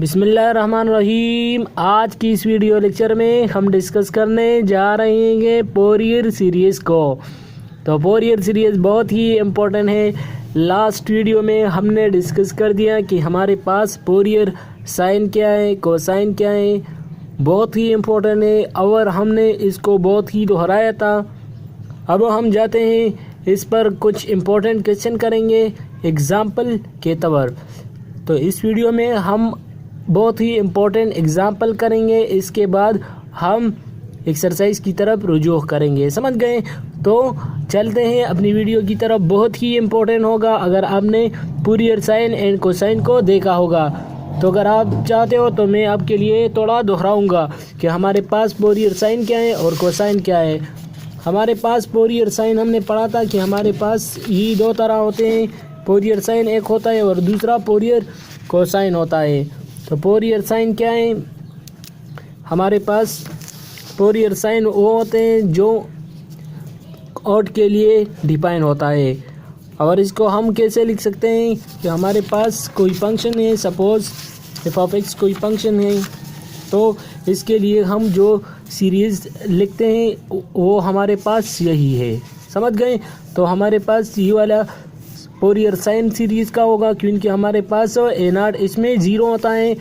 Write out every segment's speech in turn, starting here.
बिस्मिल्लाहिर्रहमानिर्रहीम। आज की इस वीडियो लेक्चर में हम डिस्कस करने जा रहे हैं फोरियर सीरीज़ को। तो फोरियर सीरीज़ बहुत ही इम्पोर्टेंट है। लास्ट वीडियो में हमने डिस्कस कर दिया कि हमारे पास फोरियर साइन क्या है, कोसाइन क्या है, बहुत ही इम्पोर्टेंट है और हमने इसको बहुत ही दोहराया था। अब हम जाते हैं इस पर कुछ इम्पोर्टेंट क्वेश्चन करेंगे एग्ज़ाम्पल के तौर। तो इस वीडियो में हम बहुत ही इम्पोर्टेंट एग्ज़ाम्पल करेंगे, इसके बाद हम एक्सरसाइज की तरफ रुजू करेंगे। समझ गए? तो चलते हैं अपनी वीडियो की तरफ। बहुत ही इम्पोर्टेंट होगा अगर आपने फोरियर साइन एंड कोसाइन को देखा होगा। तो अगर आप चाहते हो तो मैं आपके लिए थोड़ा दोहराऊंगा कि हमारे पास फोरियर साइन क्या है और कोसाइन क्या है। हमारे पास फोरियर साइन हमने पढ़ा था कि हमारे पास ये दो तरह होते हैं। फोरियर साइन एक होता है और दूसरा फोरियर कोसाइन होता है। तो फोरियर साइन क्या है? हमारे पास फोरियर साइन वो होते हैं जो ऑड के लिए डिफाइन होता है। और इसको हम कैसे लिख सकते हैं कि हमारे पास कोई फंक्शन है, सपोज एफ ऑफ एक्स कोई फंक्शन है, तो इसके लिए हम जो सीरीज़ लिखते हैं वो हमारे पास यही है। समझ गए? तो हमारे पास ये वाला फोरियर साइन सीरीज़ का होगा क्योंकि हमारे पास ए नॉट इसमें ज़ीरो होता है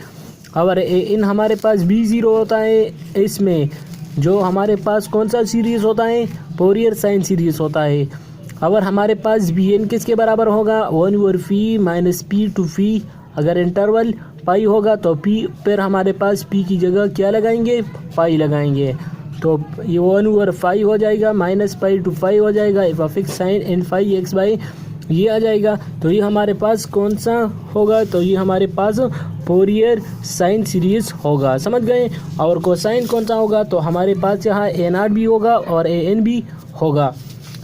और ए इन हमारे पास बी ज़ीरो होता है। इसमें जो हमारे पास कौन सा सीरीज़ होता है? फोरियर साइन सीरीज़ होता है। और हमारे पास बी एन किसके बराबर होगा? 1/φ माइनस पी टू फी। अगर इंटरवल पाई होगा तो पी फिर हमारे पास पी की जगह क्या लगाएंगे? पाई लगाएंगे। तो ये 1/φ हो जाएगा माइनस पाई टू फाई हो जाएगा। F of x sine n phi x by ये आ जाएगा। तो ये हमारे पास कौन सा होगा? तो ये हमारे पास फोरियर साइन सीरीज़ होगा। समझ गए? और कोसाइन कौन सा होगा? तो हमारे पास यहाँ ए नॉट भी होगा और ए एन भी होगा।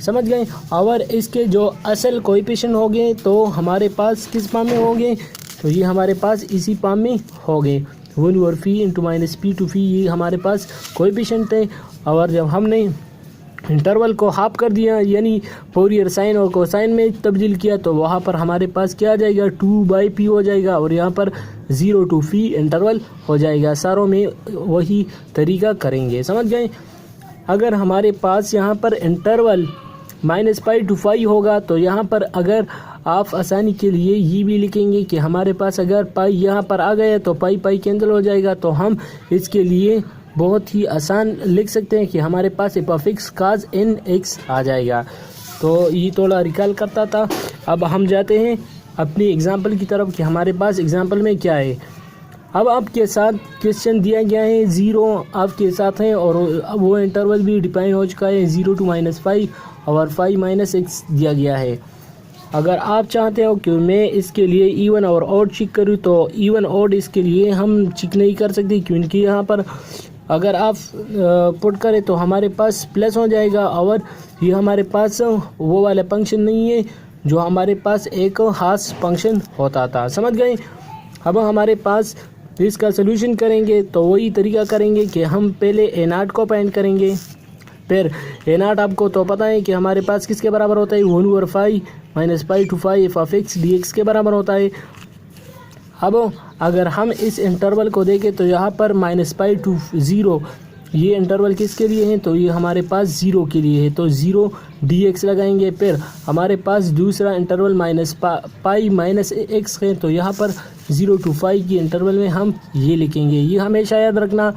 समझ गए? और इसके जो असल कोएफिशिएंट होंगे तो हमारे पास किस फॉर्म में होंगे? तो ये हमारे पास इसी फॉर्म में होंगे 1/φ इंटू माइनस पी टू फी। ये हमारे पास कोएफिशिएंट थे। और जब हमने इंटरवल को हाफ कर दिया यानी फोरियर साइन और कोसाइन में तब्दील किया तो वहाँ पर हमारे पास क्या आ जाएगा? 2/p हो जाएगा और यहाँ पर 0 to φ इंटरवल हो जाएगा। सारों में वही तरीका करेंगे। समझ गए? अगर हमारे पास यहाँ पर interval minus pi to phi होगा तो यहाँ पर अगर आप आसानी के लिए ये भी लिखेंगे कि हमारे पास अगर पाई यहाँ पर आ गया तो पाई पाई कैंसिल हो जाएगा। तो हम इसके लिए बहुत ही आसान लिख सकते हैं कि हमारे पास F of X cos N X आ जाएगा। तो ये थोड़ा रिकॉल करता था। अब हम जाते हैं अपनी एग्जांपल की तरफ कि हमारे पास एग्जांपल में क्या है। अब आपके साथ क्वेश्चन दिया गया है, ज़ीरो आपके साथ है और वो इंटरवल भी डिफाइन हो चुका है 0 to -5 और 5 - x दिया गया है। अगर आप चाहते हो कि मैं इसके लिए इवन और ऑड चेक करूँ तो इवन ऑड इसके लिए हम चेक नहीं कर सकते क्योंकि यहाँ पर अगर आप पुट करें तो हमारे पास प्लस हो जाएगा और ये हमारे पास वो वाला फंक्शन नहीं है जो हमारे पास एक खास फंक्शन होता था। समझ गए? अब हमारे पास इसका सोल्यूशन करेंगे तो वही तरीका करेंगे कि हम पहले ए नॉट को फाइंड करेंगे। फिर ए नॉट आपको तो पता है कि हमारे पास किसके बराबर होता है? 1/φ minus pi to pi F of X D X के बराबर होता है। अब अगर हम इस इंटरवल को देखें तो यहाँ पर -π to 0 ये इंटरवल किसके लिए है? तो ये हमारे पास 0 के लिए है। तो 0 dx लगाएंगे। फिर हमारे पास दूसरा इंटरवल -π माइनस एक्स है तो यहाँ पर 0 to φ की इंटरवल में हम ये लिखेंगे। ये हमेशा याद रखना।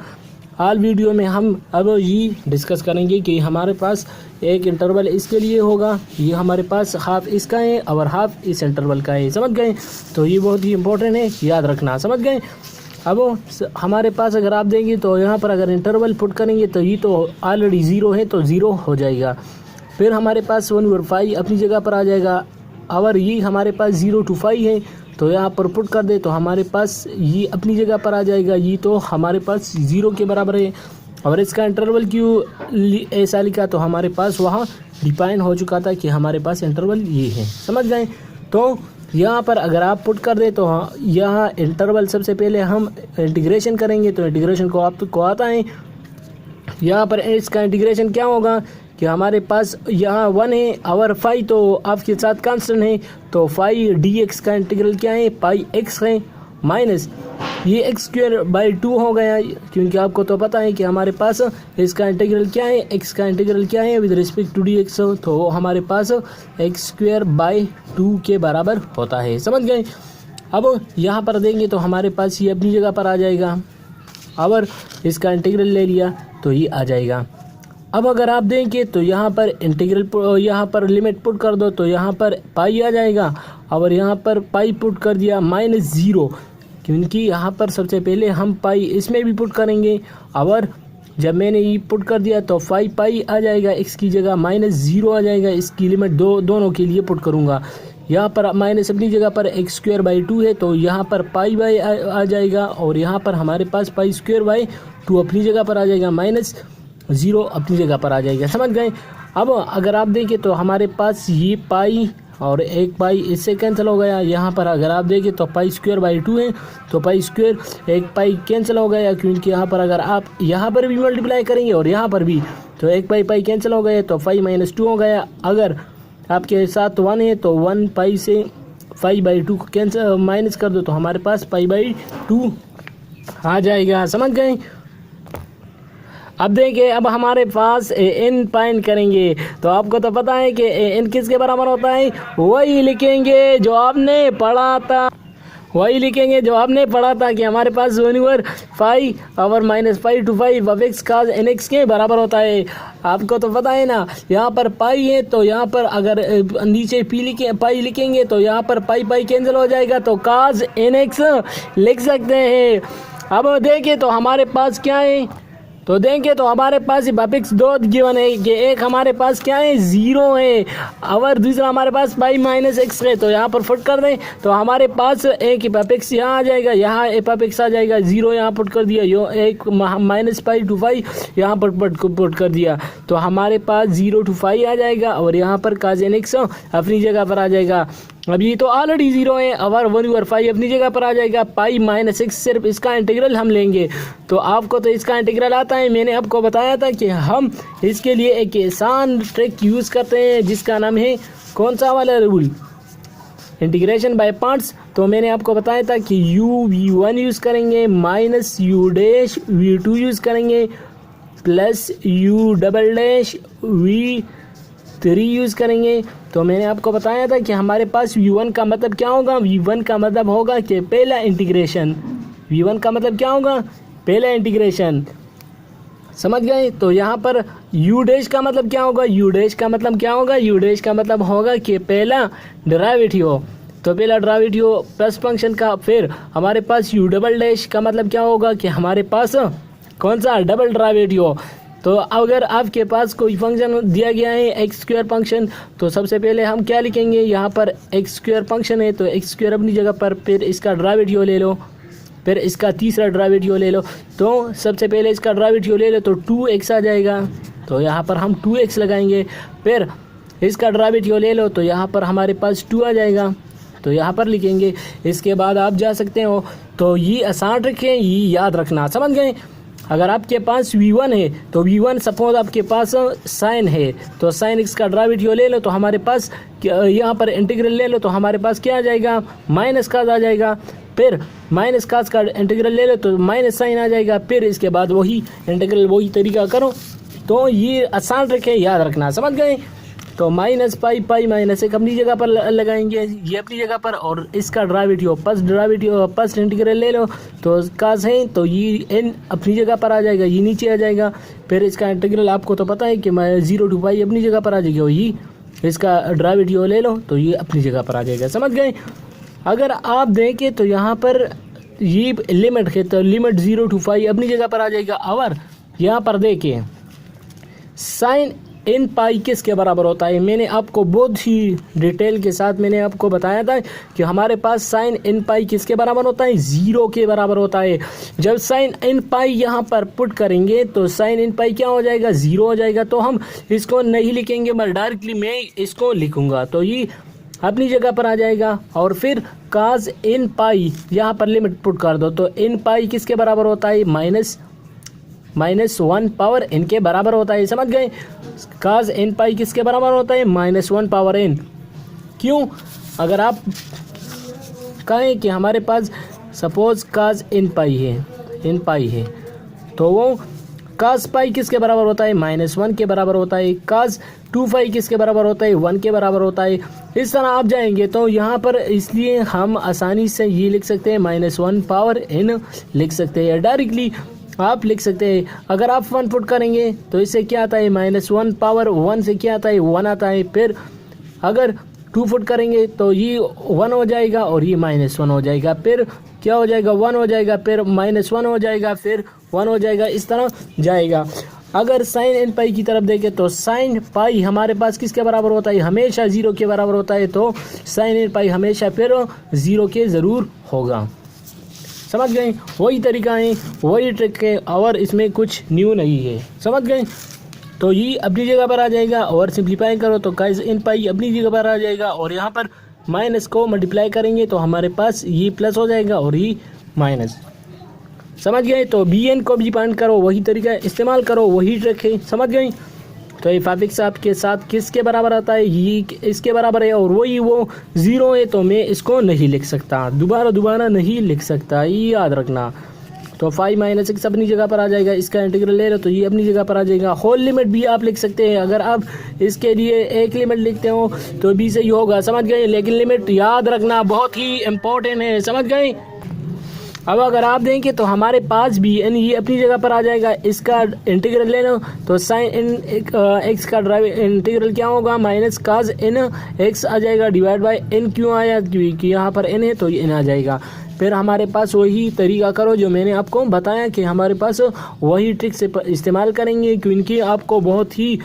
हाल वीडियो में हम अब ये डिस्कस करेंगे कि हमारे पास एक इंटरवल इसके लिए होगा, ये हमारे पास हाफ इसका है और हाफ इस इंटरवल का है। समझ गए? तो ये बहुत ही इंपॉर्टेंट है, याद रखना। समझ गए? अब हमारे पास अगर आप देंगे तो यहाँ पर अगर इंटरवल पुट करेंगे तो ये तो ऑलरेडी 0 है तो 0 हो जाएगा। फिर हमारे पास 1/φ अपनी जगह पर आ जाएगा और ये हमारे पास 0 to φ है तो यहाँ पर पुट कर दे तो हमारे पास ये अपनी जगह पर आ जाएगा। ये तो हमारे पास 0 के बराबर है और इसका इंटरवल क्यों ऐसा लिखा? तो हमारे पास वहाँ डिफाइन हो चुका था कि हमारे पास इंटरवल ये है। समझ गए? तो यहाँ पर अगर आप पुट कर दे तो यहाँ इंटरवल सबसे पहले हम इंटीग्रेशन करेंगे। तो इंटीग्रेशन को आपको आता है। यहाँ पर इसका इंटीग्रेशन क्या होगा कि हमारे पास यहाँ 1 है और फाई तो आपके साथ कांस्टेंट है तो फाई dx का इंटीग्रल क्या है? पाई x है माइनस ये एक्स स्क्वायर बाई 2 हो गया, क्योंकि आपको तो पता है कि हमारे पास इसका इंटीग्रल क्या है, एक्स का इंटीग्रल क्या है with respect to d x, तो हमारे पास एक्स स्क्वायर बाई 2 के बराबर होता है। समझ गए। अब यहाँ पर देंगे तो हमारे पास ये अपनी जगह पर आ जाएगा, और इसका इंटीग्रल ले लिया तो ये आ जाएगा। अब अगर आप देंगे तो यहाँ पर इंटीग्रल, यहाँ पर लिमिट पुट कर दो तो यहाँ पर पाई आ जाएगा, और यहाँ पर पाई पुट कर दिया -0, क्योंकि यहाँ पर सबसे पहले हम पाई इसमें भी पुट करेंगे, और जब मैंने ये पुट कर दिया तो पाई आ जाएगा, एक्स की जगह -0 आ जाएगा। इसकी लिमिट दोनों के लिए पुट करूँगा। यहाँ पर माइनस अपनी जगह पर एक्स स्क्वायर बाई 2 है, तो यहाँ पर पाई बाई आ जाएगा, और यहाँ पर हमारे पास पाई स्क्वायर बाई 2 अपनी जगह पर आ जाएगा, -0 अपनी जगह पर आ जाएगा। समझ गए। अब अगर आप देखें तो हमारे पास ये पाई और एक पाई इससे कैंसिल हो गया। यहाँ पर अगर आप देखें तो पाई स्क्वायर बाई 2 है, तो पाई स्क्वायर एक पाई कैंसिल हो गया, क्योंकि यहाँ पर अगर आप यहाँ पर भी मल्टीप्लाई करेंगे और यहाँ पर भी, तो एक पाई कैंसिल हो गया, तो पाई -2 हो गया। अगर आपके साथ 1 है तो 1 पाई से पाई बाई 2 को कैंसिल माइनस कर दो, तो हमारे पास पाई बाई 2 आ जाएगा। समझ गए। अब देखिए, अब हमारे पास एन फाइंड करेंगे, तो आपको तो पता है कि एन किसके बराबर होता है, वही लिखेंगे जो आपने पढ़ा था, कि हमारे पास 1/5 और -5 to 5 of x cos nx के बराबर होता है। आपको तो पता है ना, यहाँ पर पाई है तो यहाँ पर अगर नीचे पाई लिखेंगे तो यहाँ पर पाई कैंसिल हो जाएगा, तो cos nx लिख सकते हैं। अब देखें तो हमारे पास क्या है, तो देंगे तो हमारे पास एपिक्स 2 गिवन है कि एक हमारे पास क्या है 0 है, और दूसरा हमारे पास पाई -x है, तो यहाँ पर पुट कर दें तो हमारे पास एक एपिक्स यहाँ आ जाएगा, यहाँ एपिक्स आ जाएगा 0, यहाँ पुट कर दिया, यो एक -5 to 5 यहाँ पर पुट कर दिया, तो हमारे पास 0 to 5 आ जाएगा, और यहाँ पर cos nx अपनी जगह पर आ जाएगा। अब ये तो ऑलरेडी 0 है, और 1/5 अपनी जगह पर आ जाएगा। पाई -x सिर्फ इसका इंटीग्रल हम लेंगे, तो आपको तो इसका इंटीग्रल आता है। मैंने आपको बताया था कि हम इसके लिए एक आसान ट्रिक यूज़ करते हैं, जिसका नाम है कौन सा वाला रूल, इंटीग्रेशन बाय पार्ट्स। तो मैंने आपको बताया था कि v1 यूज़ करेंगे, -u'v2 यूज़ करेंगे, +u'(v3) यूज़ करेंगे। तो मैंने आपको बताया था कि हमारे पास v1 का मतलब क्या होगा, v1 का मतलब होगा कि पहला इंटीग्रेशन, v1 का मतलब क्या होगा, पहला इंटीग्रेशन। समझ गए। तो यहाँ पर u' का मतलब क्या होगा, u' का मतलब क्या होगा, u' का मतलब होगा कि पहला डेरिवेटिव, तो पहला डेरिवेटिव प्लस फंक्शन का, फिर हमारे पास u' का मतलब क्या होगा कि हमारे पास कौन सा डबल डेरिवेटिव। तो अगर आपके पास कोई फंक्शन दिया गया है एक्स स्क्वायर फंक्शन, तो सबसे पहले हम क्या लिखेंगे, यहाँ पर एक्स स्क्वायर फंक्शन है तो एक्स स्क्वायर अपनी जगह पर, फिर इसका डेरिवेटिव ले लो, फिर इसका तीसरा डेरिवेटिव ले लो। तो सबसे पहले इसका डेरिवेटिव ले लो तो 2x आ जाएगा, तो यहाँ पर हम 2x लगाएंगे, फिर इसका डेरिवेटिव ले लो तो यहाँ पर हमारे पास 2 आ जाएगा, तो यहाँ पर लिखेंगे। इसके बाद आप जा सकते हो, तो ये आसान ट्रिक है, ये याद रखना। समझ गए। अगर आपके पास v1 है तो v1 सपोज आपके पास साइन है, तो साइन x का डेरिवेटिव ले लो तो हमारे पास यहाँ पर इंटीग्रल ले लो तो हमारे पास क्या आ जाएगा, -cos आ जाएगा, फिर -cos का इंटीग्रल ले लो तो माइनस साइन आ जाएगा, फिर इसके बाद वही इंटीग्रल वही तरीका करो। तो ये आसान ट्रिक है, याद रखना। समझ गए। तो -पाई -1 अपनी जगह पर लगाएंगे, ये अपनी जगह पर, और इसका डेरिवेटिव फर्स्ट इंटीग्रल ले लो तो cos है, तो ये n अपनी जगह पर आ जाएगा, ये नीचे आ जाएगा, फिर इसका इंटीग्रल आपको तो पता है कि 0 to पाई अपनी जगह पर आ जाएगा, ये इसका डेरिवेटिव ले लो तो ये अपनी जगह पर आ जाएगा। समझ गए। अगर आप देखें तो यहाँ पर ये लिमिट है, तो लिमिट 0 to 5 अपनी जगह पर आ जाएगा, और यहाँ पर देखें साइन इन पाई किसके बराबर होता है। मैंने आपको बहुत ही डिटेल के साथ मैंने आपको बताया था कि हमारे पास साइन इन पाई किसके बराबर होता है, 0 के बराबर होता है। जब साइन इन पाई यहाँ पर पुट करेंगे तो साइन इन पाई क्या हो जाएगा, 0 हो जाएगा। तो हम इसको नहीं लिखेंगे, मैं डायरेक्टली मैं इसको लिखूंगा, तो ये अपनी जगह पर आ जाएगा। और फिर काज इन पाई यहाँ पर लिमिट पुट कर दो, तो इन पाई किसके बराबर होता है, -1 पावर n के बराबर होता है। समझ गए। काज n पाई किसके बराबर होता है, -1 पावर n। क्यों, अगर आप कहें कि हमारे पास सपोज काज इन पाई है तो वो काज पाई किसके बराबर होता है, -1 के बराबर होता है। काज 2 पाई किसके बराबर होता है, 1 के बराबर होता है। इस तरह आप जाएंगे तो यहाँ पर, इसलिए हम आसानी से ये लिख सकते हैं -1 पावर n लिख सकते हैं। डायरेक्टली आप लिख सकते हैं, अगर आप 1 पुट करेंगे तो इससे क्या आता है, -1 पावर 1 से क्या आता है, 1 आता है। फिर अगर 2 पुट करेंगे तो ये 1 हो जाएगा और ये -1 हो जाएगा। फिर क्या हो जाएगा, 1 हो जाएगा, फिर -1 हो जाएगा, फिर 1 हो जाएगा, इस तरह जाएगा। अगर साइन n पाई की तरफ देखें तो साइन पाई हमारे पास किसके बराबर होता है, हमेशा 0 के बराबर होता है। तो साइन n पाई हमेशा फिर 0 के ज़रूर होगा। समझ गए, वही तरीका है, वही ट्रिक है और इसमें कुछ न्यू नहीं है। समझ गए, तो ये अपनी जगह पर आ जाएगा और सिंप्लीफाई करो तो काज इन पाई अपनी जगह पर आ जाएगा और यहाँ पर माइनस को मल्टीप्लाई करेंगे तो हमारे पास ये प्लस हो जाएगा और ये माइनस। समझ गए, तो bn को भी फाइंड करो, वही तरीका इस्तेमाल करो, वही ट्रिक है। समझ गए, तो f(x) आपके साथ किसके बराबर आता है, ये इसके बराबर है और वही वो 0 है तो मैं इसको नहीं लिख सकता, दोबारा नहीं लिख सकता, ये याद रखना। तो 5 - x अपनी जगह पर आ जाएगा, इसका इंटीग्रल ले लो तो ये अपनी जगह पर आ जाएगा। होल लिमिट भी आप लिख सकते हैं, अगर आप इसके लिए एक लिमिट लिखते हो तो भी सही होगा। समझ गए, लेकिन लिमिट याद रखना बहुत ही इम्पोर्टेंट है। समझ गए, अब अगर आप देखें तो हमारे पास भी n ये अपनी जगह पर आ जाएगा, इसका इंटीग्रल ले लो तो साइन x का इंटीग्रल क्या होगा, -cos n(x) आ जाएगा, डिवाइड बाय n। क्यों आया, क्योंकि यहाँ पर n है तो ये n आ जाएगा। फिर हमारे पास वही तरीका करो जो मैंने आपको बताया कि हमारे पास वही ट्रिक से इस्तेमाल करेंगे, क्योंकि आपको बहुत ही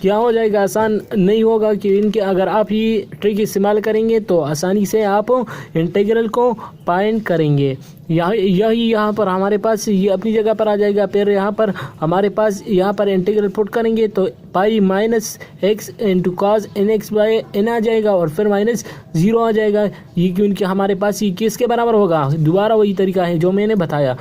क्या हो जाएगा, आसान नहीं होगा कि इनके अगर आप ये ट्रिक इस्तेमाल करेंगे तो आसानी से आप इंटीग्रल को फाइंड करेंगे। यहाँ पर हमारे पास ये अपनी जगह पर आ जाएगा। फिर यहाँ पर हमारे पास यहाँ पर इंटीग्रल पुट करेंगे तो pi -x into cos nx by n आ जाएगा और फिर -0 आ जाएगा। ये क्योंकि हमारे पास ये किसके बराबर होगा, दोबारा वही तरीका है जो मैंने बताया।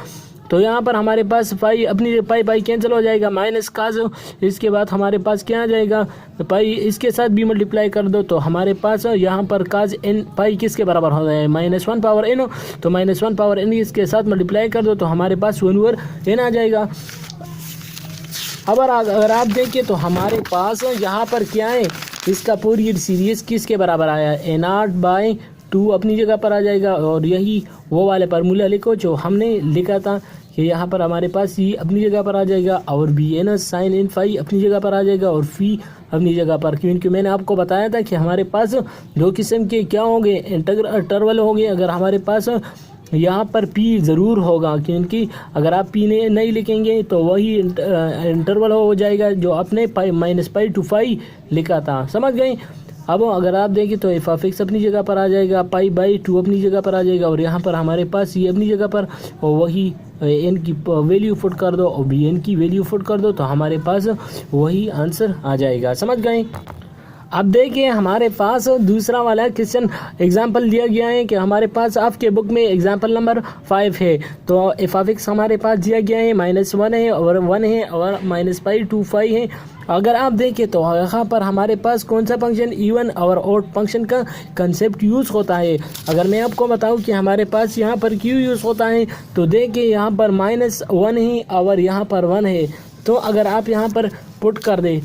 तो यहाँ पर हमारे पास पाई अपनी पाई कैंसिल हो जाएगा, -cos, इसके बाद हमारे पास क्या आ जाएगा, पाई इसके साथ भी मल्टीप्लाई कर दो तो हमारे पास यहाँ पर cos n पाई किसके बराबर हो जाएगा, -1 पावर n। तो -1 पावर n इसके साथ मल्टीप्लाई कर दो तो हमारे पास 1/n आ जाएगा। अब अगर आप देखें तो हमारे पास यहाँ पर क्या है, इसका पूरी सीरीज किसके बराबर आया, a0/2 अपनी जगह पर आ जाएगा। और यही वो वाले फार्मूला लिखो जो हमने लिखा था कि यहाँ पर हमारे पास ये अपनी जगह पर आ जाएगा और bn साइन n फाई अपनी जगह पर आ जाएगा और फी अपनी जगह पर, क्योंकि मैंने आपको बताया था कि हमारे पास दो किस्म के क्या होंगे, इंटरवल होंगे। अगर हमारे पास यहाँ पर p ज़रूर होगा, क्योंकि अगर आप p नहीं लिखेंगे तो वही इंटरवल हो जाएगा जो आपने -π to π लिखा था। समझ गए, अब अगर आप देखें तो f(x) अपनी जगह पर आ जाएगा, π/2 अपनी जगह पर आ जाएगा और यहाँ पर हमारे पास ये अपनी जगह पर, और वही n की वैल्यू पुट कर दो और bn की वैल्यू पुट कर दो तो हमारे पास वही आंसर आ जाएगा। समझ गए, अब देखिए हमारे पास दूसरा वाला क्वेश्चन एग्जाम्पल दिया गया है कि हमारे पास आपके बुक में एग्जाम्पल नंबर 5 है। तो f(x) हमारे पास दिया गया है, -1 है और 1 है और -π to π है। अगर आप देखें तो यहाँ पर हमारे पास कौन सा फंक्शन, इवन और ऑड फंक्शन का कंसेप्ट यूज़ होता है। अगर मैं आपको बताऊं कि हमारे पास यहाँ पर क्यों यूज़ होता है तो देखिए यहाँ पर -1 है और यहाँ पर 1 है। तो अगर आप यहाँ पर पुट कर दे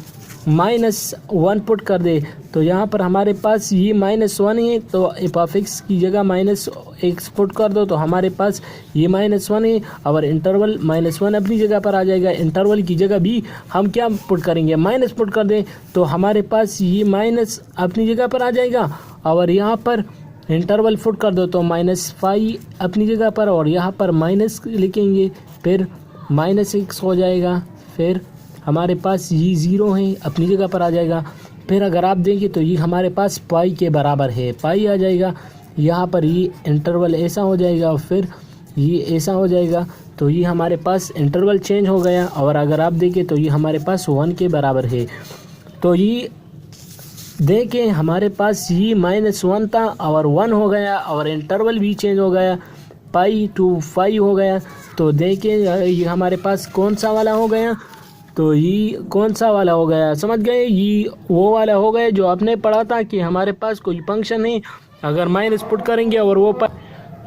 -1 पुट कर दे तो यहाँ पर हमारे पास ये -1 है तो f(x) की जगह -x पुट कर दो तो हमारे पास ये -1 है और इंटरवल -1 अपनी जगह पर आ जाएगा। इंटरवल की जगह भी हम क्या पुट करेंगे, माइनस पुट कर दें तो हमारे पास ये माइनस अपनी जगह पर आ जाएगा और यहाँ पर इंटरवल पुट कर दो तो -5 अपनी जगह पर और यहाँ पर माइनस लिखेंगे, फिर -x हो जाएगा, फिर हमारे पास ये 0 है अपनी जगह पर आ जाएगा। फिर अगर आप देखें तो ये हमारे पास पाई के बराबर है, पाई आ जाएगा। यहाँ पर ये इंटरवल ऐसा हो जाएगा और फिर ये ऐसा हो जाएगा तो ये हमारे पास इंटरवल चेंज हो गया। और अगर आप देखें तो ये हमारे पास 1 के बराबर है। तो ये देखें हमारे पास ये -1 था और 1 हो गया और इंटरवल भी चेंज हो गया, पाई टू 5 हो गया। तो देखें ये हमारे पास कौन सा वाला हो गया, तो ये कौन सा वाला हो गया, समझ गए, ये वो वाला हो गया जो आपने पढ़ा था कि हमारे पास कोई फंक्शन है, अगर माइनस पुट करेंगे और वो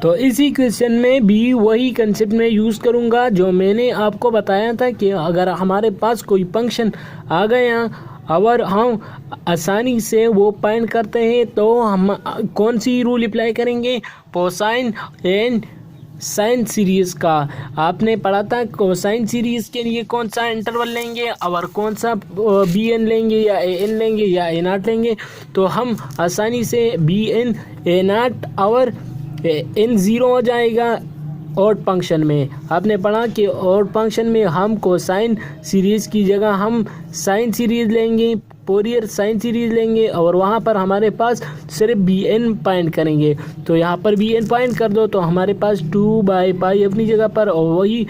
तो इसी क्वेश्चन में भी वही कंसेप्ट में यूज़ करूँगा जो मैंने आपको बताया था कि अगर हमारे पास कोई फंक्शन आ गया और हम आसानी से वो फाइंड करते हैं तो हम कौन सी रूल अप्लाई करेंगे, कोसाइन एंड साइन सीरीज़ का। आपने पढ़ा था कोसाइन सीरीज़ के लिए कौन सा इंटरवल लेंगे और कौन सा बी एन लेंगे या ए एन लेंगे या ए नाट लेंगे। तो हम आसानी से बी एन ए नाट और एन ज़ीरो हो जाएगा ऑड फंक्शन में। आपने पढ़ा कि ऑड फंक्शन में हम कोसाइन सीरीज़ की जगह हम साइन सीरीज़ लेंगे, फोरियर साइन सीरीज़ लेंगे और वहाँ पर हमारे पास सिर्फ बी एन फाइंड करेंगे। तो यहाँ पर बी एन फाइंड कर दो तो हमारे पास 2/पाई अपनी जगह पर, और वही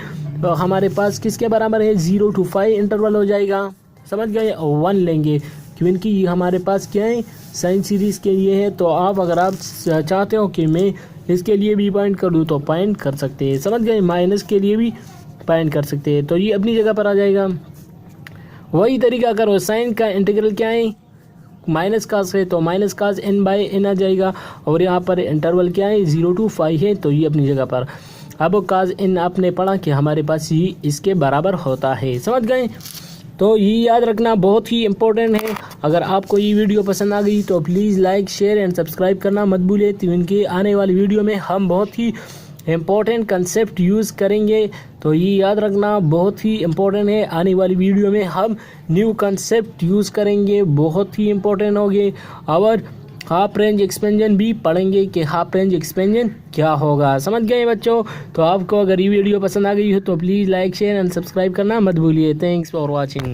हमारे पास किसके बराबर है 0 to 5 इंटरवल हो जाएगा। समझ गए। 1 लेंगे क्योंकि ये हमारे पास क्या है साइन सीरीज़ के लिए है। तो आप अगर आप चाहते हो कि मैं इसके लिए भी पॉइंट कर दूँ तो पॉइंट कर सकते हैं। समझ गए। माइनस के लिए भी पॉइंट कर सकते हैं तो ये अपनी जगह पर आ जाएगा। वही तरीका करो, साइन का इंटीग्रल क्या है माइनस कास है तो माइनस कास n/n आ जाएगा और यहाँ पर इंटरवल क्या है 0 to 5 है तो ये अपनी जगह पर। अब कास n आपने पढ़ा कि हमारे पास ये इसके बराबर होता है। समझ गए। तो ये याद रखना बहुत ही इम्पोर्टेंट है। अगर आपको ये वीडियो पसंद आ गई तो please like share and subscribe करना मत भूलिए। तो इनके आने वाली वीडियो में हम बहुत ही इम्पोर्टेंट कंसेप्ट यूज़ करेंगे। तो ये याद रखना बहुत ही इम्पोर्टेंट है। आने वाली वीडियो में हम न्यू कंसेप्ट यूज़ करेंगे, बहुत ही इम्पोर्टेंट होंगे। और हाफ रेंज एक्सपेंशन भी पढ़ेंगे कि हाफ रेंज एक्सपेंशन क्या होगा। समझ गए बच्चों। तो आपको अगर ये वीडियो पसंद आ गई हो तो please like share and subscribe करना मत भूलिए। Thanks for watching.